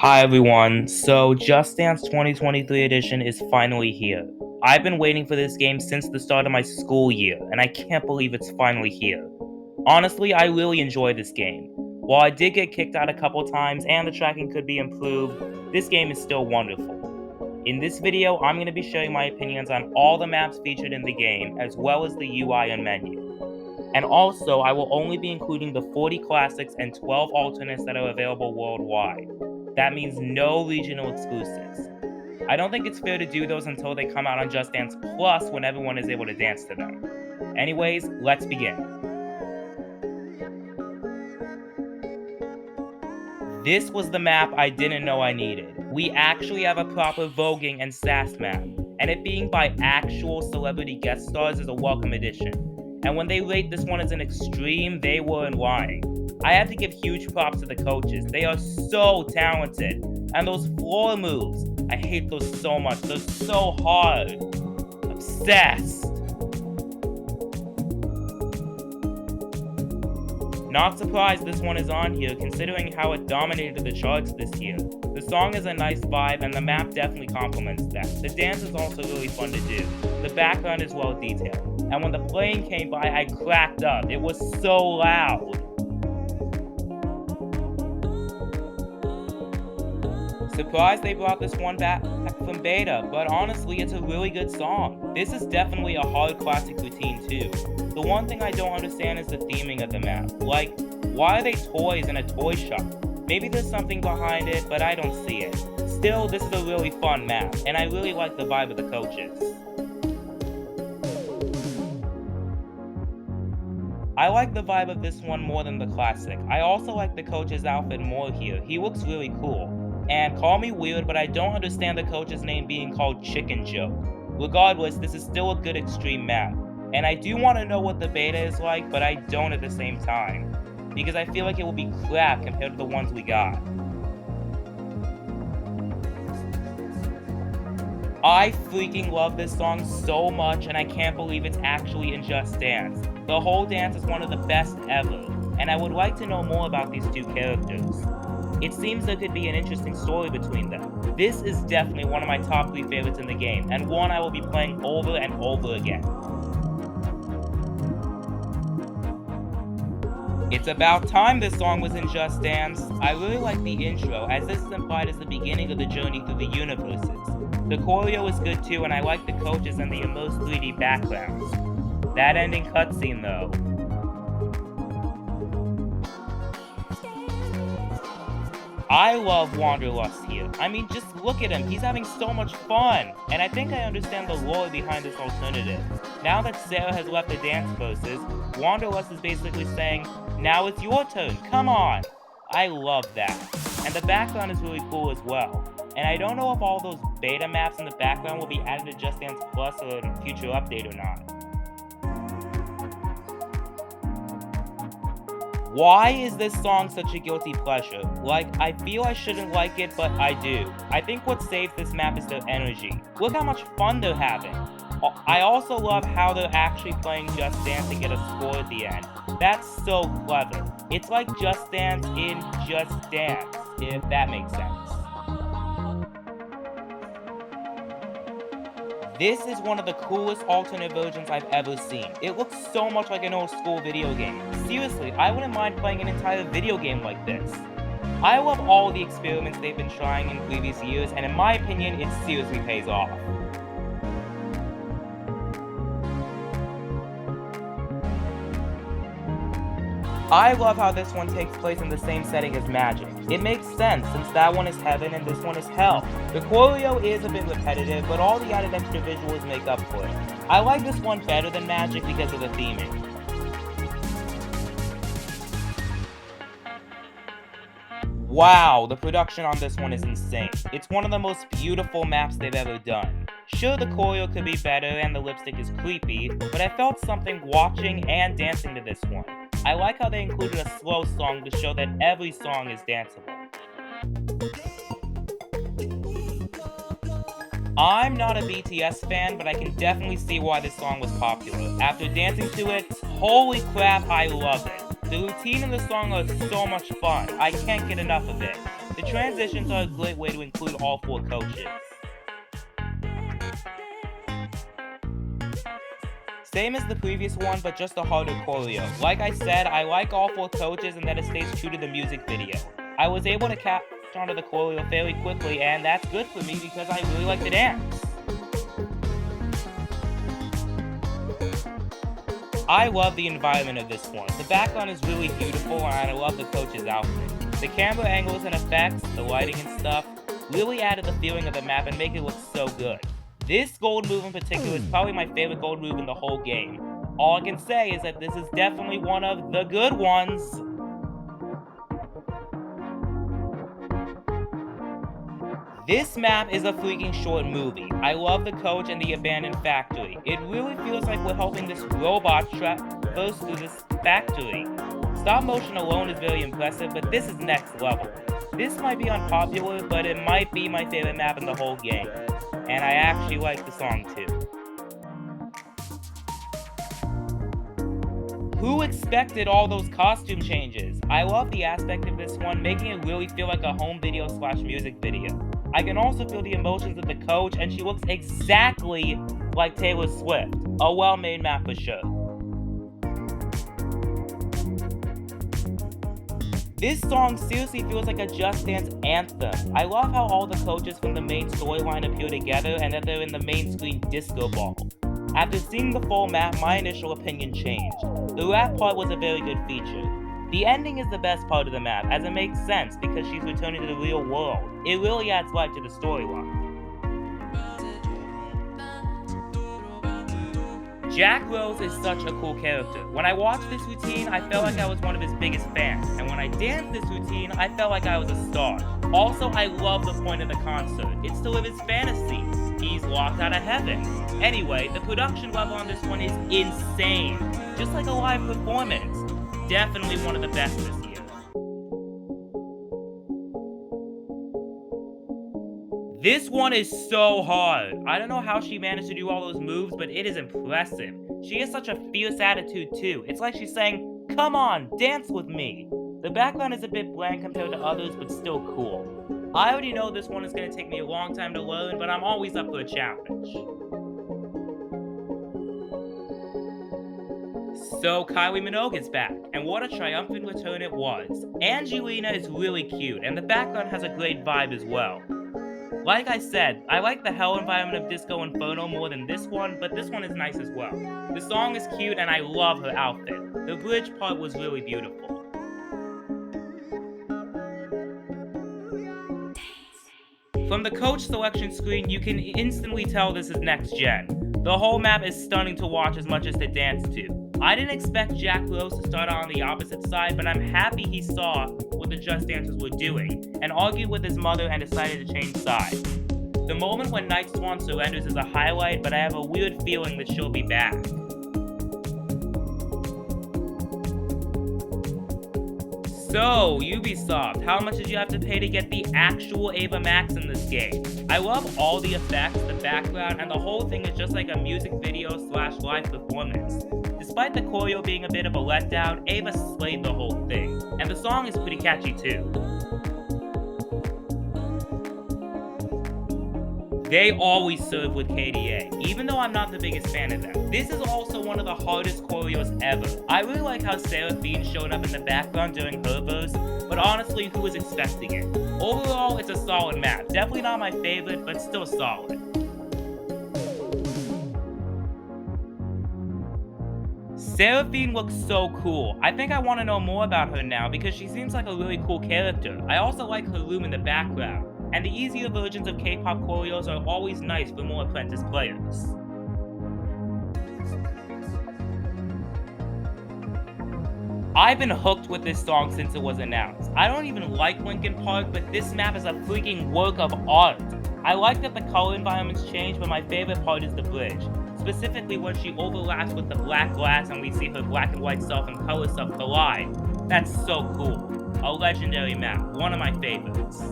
Hi everyone, so Just Dance 2023 edition is finally here. I've been waiting for this game since the start of my school year, and I can't believe it's finally here. Honestly, I really enjoy this game. While I did get kicked out a couple times and the tracking could be improved, this game is still wonderful. In this video, I'm going to be sharing my opinions on all the maps featured in the game, as well as the UI and menu. And also, I will only be including the 40 classics and 12 alternates that are available worldwide. That means no regional exclusives. I don't think it's fair to do those until they come out on Just Dance Plus when everyone is able to dance to them. Anyways, let's begin. This was the map I didn't know I needed. We actually have a proper voguing and sass map, and it being by actual celebrity guest stars is a welcome addition. And when they rate this one as an extreme, they weren't lying. I have to give huge props to the coaches. They are so talented. And those floor moves, I hate those so much. They're so hard. Obsessed. Not surprised this one is on here, considering how it dominated the charts this year. The song is a nice vibe, and the map definitely complements that. The dance is also really fun to do. The background is well detailed. And when the plane came by, I cracked up. It was so loud. Surprised they brought this one back from beta, but honestly, it's a really good song. This is definitely a hard classic routine too. The one thing I don't understand is the theming of the map. Like, why are they toys in a toy shop? Maybe there's something behind it, but I don't see it. Still, this is a really fun map, and I really like the vibe of the coaches. I like the vibe of this one more than the classic. I also like the coach's outfit more here. He looks really cool. And call me weird, but I don't understand the coach's name being called Chicken Joke. Regardless, this is still a good extreme map. And I do want to know what the beta is like, but I don't at the same time. Because I feel like it will be crap compared to the ones we got. I freaking love this song so much, and I can't believe it's actually in Just Dance. The whole dance is one of the best ever, and I would like to know more about these two characters. It seems there could be an interesting story between them. This is definitely one of my top 3 favorites in the game, and one I will be playing over and over again. It's about time this song was in Just Dance. I really like the intro, as this is implied as the beginning of the journey through the universes. The choreo is good too, and I like the coaches and the immersed 3D backgrounds. That ending cutscene though. I love Wanderlust here. I mean, just look at him. He's having so much fun. And I think I understand the lore behind this alternative. Now that Sarah has left the dance verses, Wanderlust is basically saying, now it's your turn, come on. I love that. And the background is really cool as well. And I don't know if all those beta maps in the background will be added to Just Dance Plus or in a future update or not. Why is this song such a guilty pleasure? Like, I feel I shouldn't like it, but I do. I think what saves this map is their energy. Look how much fun they're having. I also love how they're actually playing Just Dance to get a score at the end. That's so clever. It's like Just Dance in Just Dance, if that makes sense. This is one of the coolest alternate versions I've ever seen. It looks so much like an old school video game. Seriously, I wouldn't mind playing an entire video game like this. I love all the experiments they've been trying in previous years, and in my opinion, it seriously pays off. I love how this one takes place in the same setting as Magic. It makes sense since that one is heaven and this one is hell. The choreo is a bit repetitive, but all the added extra visuals make up for it. I like this one better than Magic because of the theming. Wow, the production on this one is insane. It's one of the most beautiful maps they've ever done. Sure, the choreo could be better and the lipstick is creepy, but I felt something watching and dancing to this one. I like how they included a slow song to show that every song is danceable. I'm not a BTS fan, but I can definitely see why this song was popular. After dancing to it, holy crap, I love it. The routine and the song are so much fun. I can't get enough of it. The transitions are a great way to include all 4 coaches. Same as the previous one, but just a harder choreo. Like I said, I like all 4 coaches and that it stays true to the music video. I was able to catch onto the choreo fairly quickly, and that's good for me because I really like the dance. I love the environment of this one. The background is really beautiful and I love the coach's outfit. The camera angles and effects, the lighting and stuff, really added the feeling of the map and make it look so good. This gold move in particular is probably my favorite gold move in the whole game. All I can say is that this is definitely one of the good ones. This map is a freaking short movie. I love the coach and the abandoned factory. It really feels like we're helping this robot traverse through this factory. Stop motion alone is very impressive, but this is next level. This might be unpopular, but it might be my favorite map in the whole game. And I actually like the song too. Who expected all those costume changes? I love the aspect of this one, making it really feel like a home video / music video. I can also feel the emotions of the coach, and she looks exactly like Taylor Swift. A well-made map for sure. This song seriously feels like a Just Dance anthem. I love how all the coaches from the main storyline appear together and that they're in the main screen disco ball. After seeing the full map, my initial opinion changed. The rap part was a very good feature. The ending is the best part of the map, as it makes sense because she's returning to the real world. It really adds life to the storyline. Jack Rose is such a cool character. When I watched this routine, I felt like I was one of his biggest fans, and when I danced this routine, I felt like I was a star. Also, I love the point of the concert. It's to live his fantasy. He's locked out of heaven. Anyway, the production level on this one is insane. Just like a live performance. Definitely one of the best this year. This one is so hard. I don't know how she managed to do all those moves, but it is impressive. She has such a fierce attitude too. It's like she's saying, "Come on, dance with me." The background is a bit bland compared to others, but still cool. I already know this one is going to take me a long time to learn, but I'm always up for a challenge. So Kylie Minogue is back, and what a triumphant return it was. Angelina is really cute, and the background has a great vibe as well. Like I said, I like the hell environment of Disco Inferno more than this one, but this one is nice as well. The song is cute and I love her outfit. The bridge part was really beautiful. From the coach selection screen, you can instantly tell this is next gen. The whole map is stunning to watch as much as to dance to. I didn't expect Jack Rose to start out on the opposite side, but I'm happy he saw what the Just Dancers were doing, and argued with his mother and decided to change sides. The moment when Night Swan surrenders is a highlight, but I have a weird feeling that she'll be back. So, Ubisoft, how much did you have to pay to get the actual Ava Max in this game? I love all the effects, the background, and the whole thing is just like a music video / live performance. Despite the choreo being a bit of a letdown, Ava slayed the whole thing, and the song is pretty catchy too. They always serve with KDA, even though I'm not the biggest fan of them. This is also one of the hardest choreos ever. I really like how Seraphine showed up in the background during her verse, but honestly, who was expecting it? Overall, it's a solid map. Definitely not my favorite, but still solid. Seraphine looks so cool. I think I want to know more about her now because she seems like a really cool character. I also like her room in the background, and the easier versions of K-pop choreos are always nice for more apprentice players. I've been hooked with this song since it was announced. I don't even like Linkin Park, but this map is a freaking work of art. I like that the color environments change, but my favorite part is the bridge. Specifically when she overlaps with the black glass and we see her black and white self and color self collide. That's so cool. A legendary map, one of my favorites.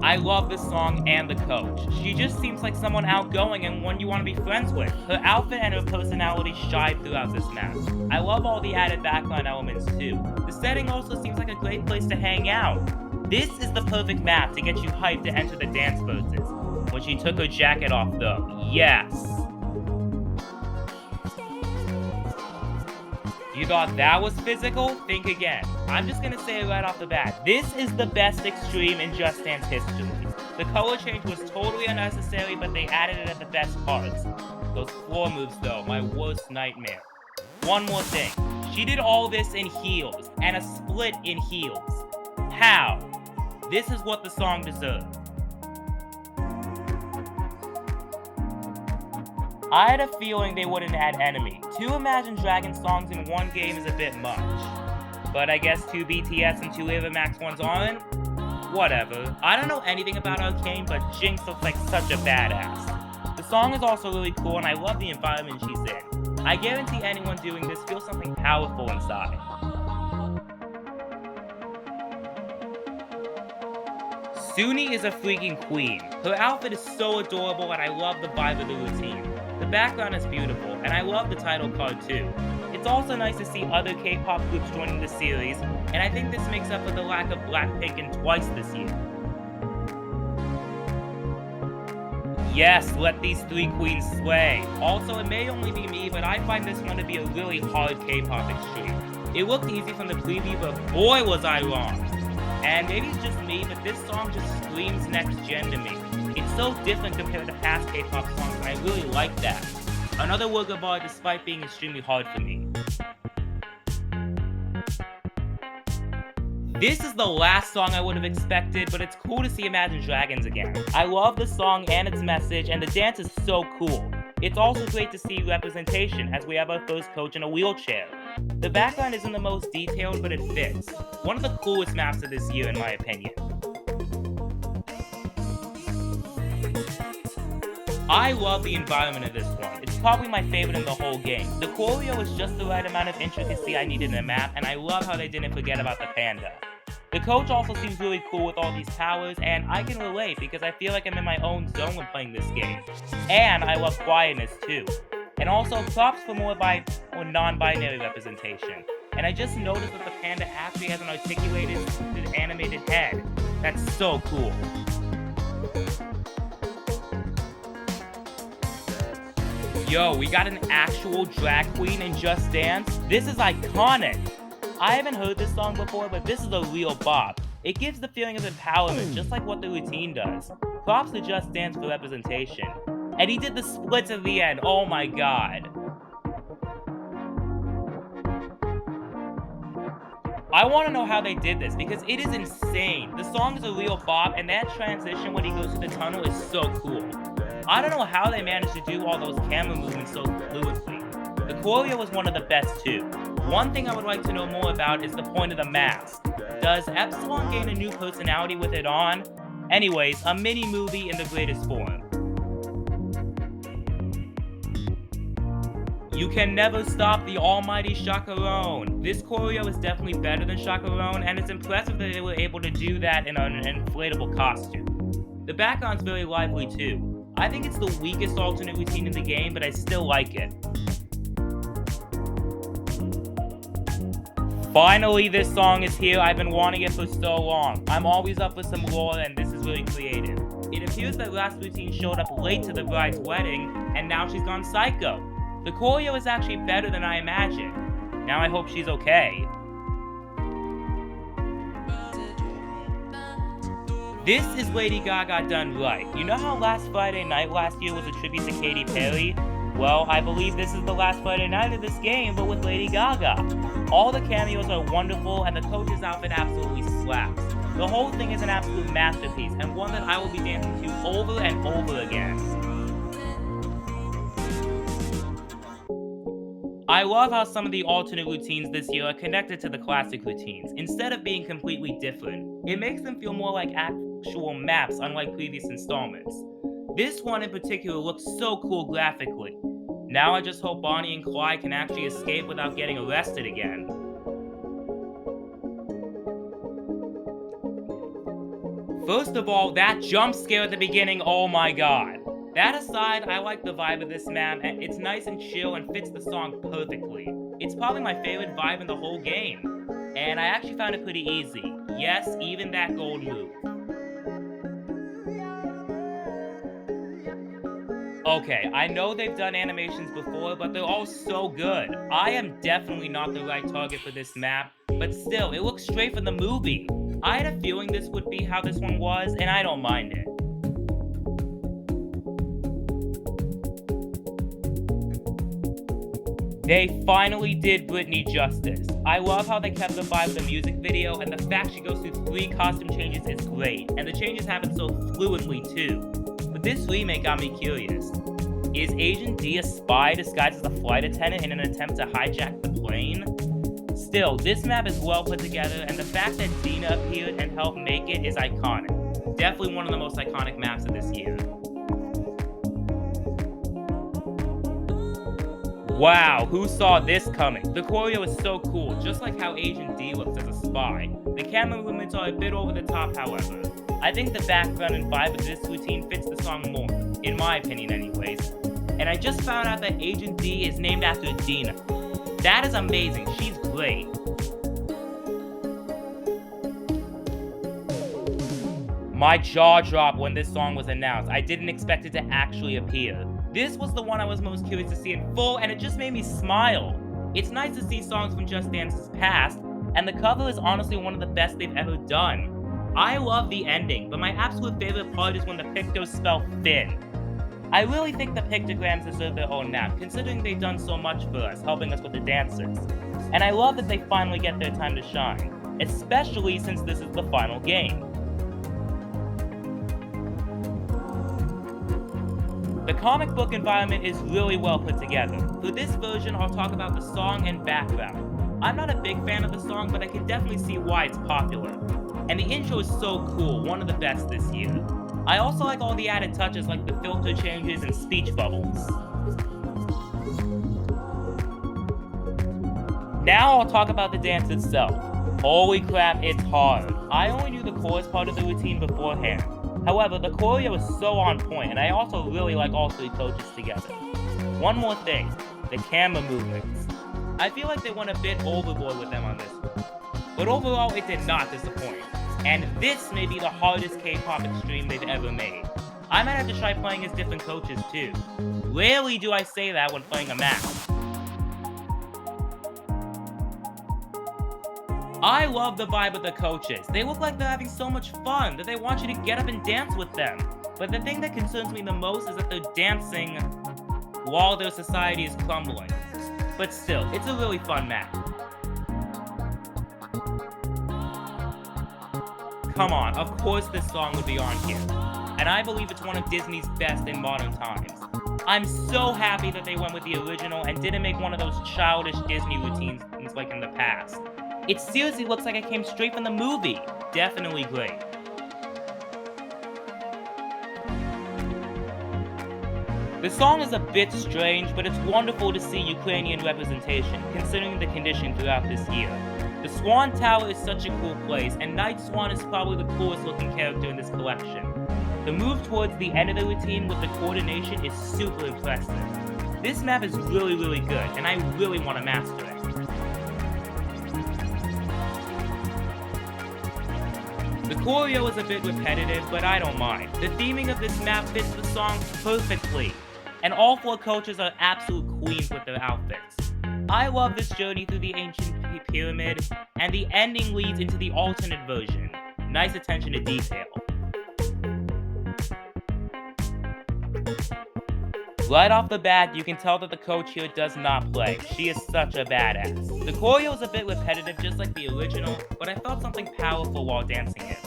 I love this song and the coach. She just seems like someone outgoing and one you want to be friends with. Her outfit and her personality shine throughout this map. I love all the added background elements too. The setting also seems like a great place to hang out. This is the perfect map to get you hyped to enter the dance verses. When she took her jacket off though, yes! You thought that was physical? Think again. I'm just gonna say it right off the bat. This is the best extreme in Just Dance history. The color change was totally unnecessary, but they added it at the best parts. Those floor moves though, my worst nightmare. One more thing. She did all this in heels, and a split in heels. How? This is what the song deserved. I had a feeling they wouldn't add enemy. 2 Imagine Dragons songs in one game is a bit much. But I guess 2 BTS and 2 Ava Max ones aren't? Whatever. I don't know anything about Arcane, but Jinx looks like such a badass. The song is also really cool and I love the environment she's in. I guarantee anyone doing this feels something powerful inside. Suni is a freaking queen. Her outfit is so adorable and I love the vibe of the routine. The background is beautiful, and I love the title card too. It's also nice to see other K-pop groups joining the series, and I think this makes up for the lack of Blackpink in Twice this year. Yes, let these 3 queens slay. Also, it may only be me, but I find this one to be a really hard K-pop extreme. It looked easy from the preview, but boy was I wrong. And maybe it's just me, but this song just screams next gen to me. It's so different compared to past K-pop songs, and I really like that. Another work of art despite being extremely hard for me. This is the last song I would have expected, but it's cool to see Imagine Dragons again. I love the song and its message, and the dance is so cool. It's also great to see representation, as we have our first coach in a wheelchair. The background isn't the most detailed, but it fits. One of the coolest maps of this year, in my opinion. I love the environment of this one. It's probably my favorite in the whole game. The choreo is just the right amount of intricacy I needed in a map, and I love how they didn't forget about the panda. The coach also seems really cool with all these powers, and I can relate because I feel like I'm in my own zone when playing this game. And I love quietness too. And also props for more non-binary representation. And I just noticed that the panda actually has an articulated animated head. That's so cool. Yo, we got an actual drag queen in Just Dance? This is iconic! I haven't heard this song before, but this is a real bop. It gives the feeling of empowerment, just like what the routine does. Props to Just Dance for representation. And he did the splits at the end, oh my god. I want to know how they did this, because it is insane. The song is a real bop, and that transition when he goes through the tunnel is so cool. I don't know how they managed to do all those camera movements so fluidly. The choreo was one of the best too. One thing I would like to know more about is the point of the mask. Does Epsilon gain a new personality with it on? Anyways, a mini movie in the greatest form. You can never stop the almighty chaperone. This choreo is definitely better than chaperone, and it's impressive that they were able to do that in an inflatable costume. The background's very lively too. I think it's the weakest alternate routine in the game, but I still like it. Finally, this song is here. I've been wanting it for so long. I'm always up for some lore, and this is really creative. It appears that last routine showed up late to the bride's wedding, and now she's gone psycho. The choreo is actually better than I imagined. Now I hope she's okay. This is Lady Gaga done right. You know how last Friday night last year was a tribute to Katy Perry? Well, I believe this is the last Friday night of this game, but with Lady Gaga. All the cameos are wonderful, and the coach's outfit absolutely slaps. The whole thing is an absolute masterpiece, and one that I will be dancing to over and over again. I love how some of the alternate routines this year are connected to the classic routines, instead of being completely different. It makes them feel more like actual maps, unlike previous installments. This one in particular looks so cool graphically. Now I just hope Bonnie and Clyde can actually escape without getting arrested again. First of all, that jump scare at the beginning, oh my god. That aside, I like the vibe of this map, and it's nice and chill and fits the song perfectly. It's probably my favorite vibe in the whole game. And I actually found it pretty easy. Yes, even that gold move. Okay, I know they've done animations before, but they're all so good. I am definitely not the right target for this map, but still, it looks straight from the movie. I had a feeling this would be how this one was, and I don't mind it. They finally did Britney justice. I love how they kept the vibe of the music video, and the fact she goes through 3 costume changes is great, and the changes happen so fluently too. But this remake got me curious. Is Agent D a spy disguised as a flight attendant in an attempt to hijack the plane? Still, this map is well put together, and the fact that Dina appeared and helped make it is iconic. Definitely one of the most iconic maps of this year. Wow, who saw this coming? The choreo is so cool, just like how Agent D looks as a spy. The camera movements are a bit over the top, however. I think the background and vibe of this routine fits the song more, in my opinion anyways. And I just found out that Agent D is named after Dina. That is amazing, she's great. My jaw dropped when this song was announced. I didn't expect it to actually appear. This was the one I was most curious to see in full, and it just made me smile. It's nice to see songs from Just Dance's past, and the cover is honestly one of the best they've ever done. I love the ending, but my absolute favorite part is when the pictos spell Finn. I really think the pictograms deserve their own map, considering they've done so much for us, helping us with the dances. And I love that they finally get their time to shine, especially since this is the final game. The comic book environment is really well put together. For this version, I'll talk about the song and background. I'm not a big fan of the song, but I can definitely see why it's popular. And the intro is so cool, one of the best this year. I also like all the added touches like the filter changes and speech bubbles. Now I'll talk about the dance itself. Holy crap, it's hard. I only knew the chorus part of the routine beforehand. However, the choreo is so on point, and I also really like all 3 coaches together. One more thing, the camera movements. I feel like they went a bit overboard with them on this one. But overall, it did not disappoint. And this may be the hardest K-pop extreme they've ever made. I might have to try playing as different coaches too. Rarely do I say that when playing a map. I love the vibe of the coaches. They look like they're having so much fun that they want you to get up and dance with them. But the thing that concerns me the most is that they're dancing while their society is crumbling. But still, it's a really fun map. Come on, of course this song would be on here. And I believe it's one of Disney's best in modern times. I'm so happy that they went with the original and didn't make one of those childish Disney routines like in the past. It seriously looks like it came straight from the movie. Definitely great. The song is a bit strange, but it's wonderful to see Ukrainian representation, considering the condition throughout this year. The Swan Tower is such a cool place, and Night Swan is probably the coolest looking character in this collection. The move towards the end of the routine with the coordination is super impressive. This map is really good, and I really want to master it. The choreo is a bit repetitive, but I don't mind. The theming of this map fits the song perfectly, and all 4 coaches are absolute queens with their outfits. I love this journey through the ancient pyramid, and the ending leads into the alternate version. Nice attention to detail. Right off the bat, you can tell that the coach here does not play. She is such a badass. The choreo is a bit repetitive just like the original, but I felt something powerful while dancing it.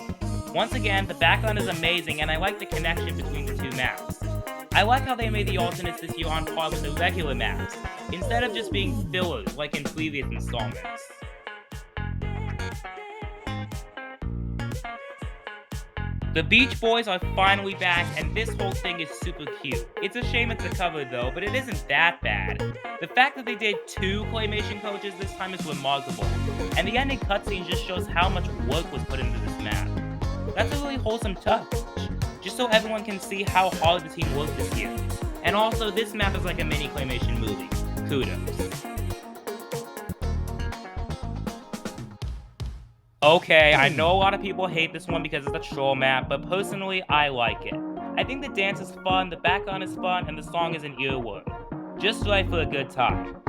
Once again, the background is amazing and I like the connection between the 2 maps. I like how they made the alternates this year on par with the regular maps, instead of just being fillers like in previous installments. The Beach Boys are finally back, and this whole thing is super cute. It's a shame it's a cover though, but it isn't that bad. The fact that they did 2 claymation coaches this time is remarkable, and the ending cutscene just shows how much work was put into this map. That's a really wholesome touch, just so everyone can see how hard the team worked this year. And also, this map is like a mini claymation movie. Kudos. Okay, I know a lot of people hate this one because it's a troll map, but personally, I like it. I think the dance is fun, the background is fun, and the song is an earworm. Just right for a good time.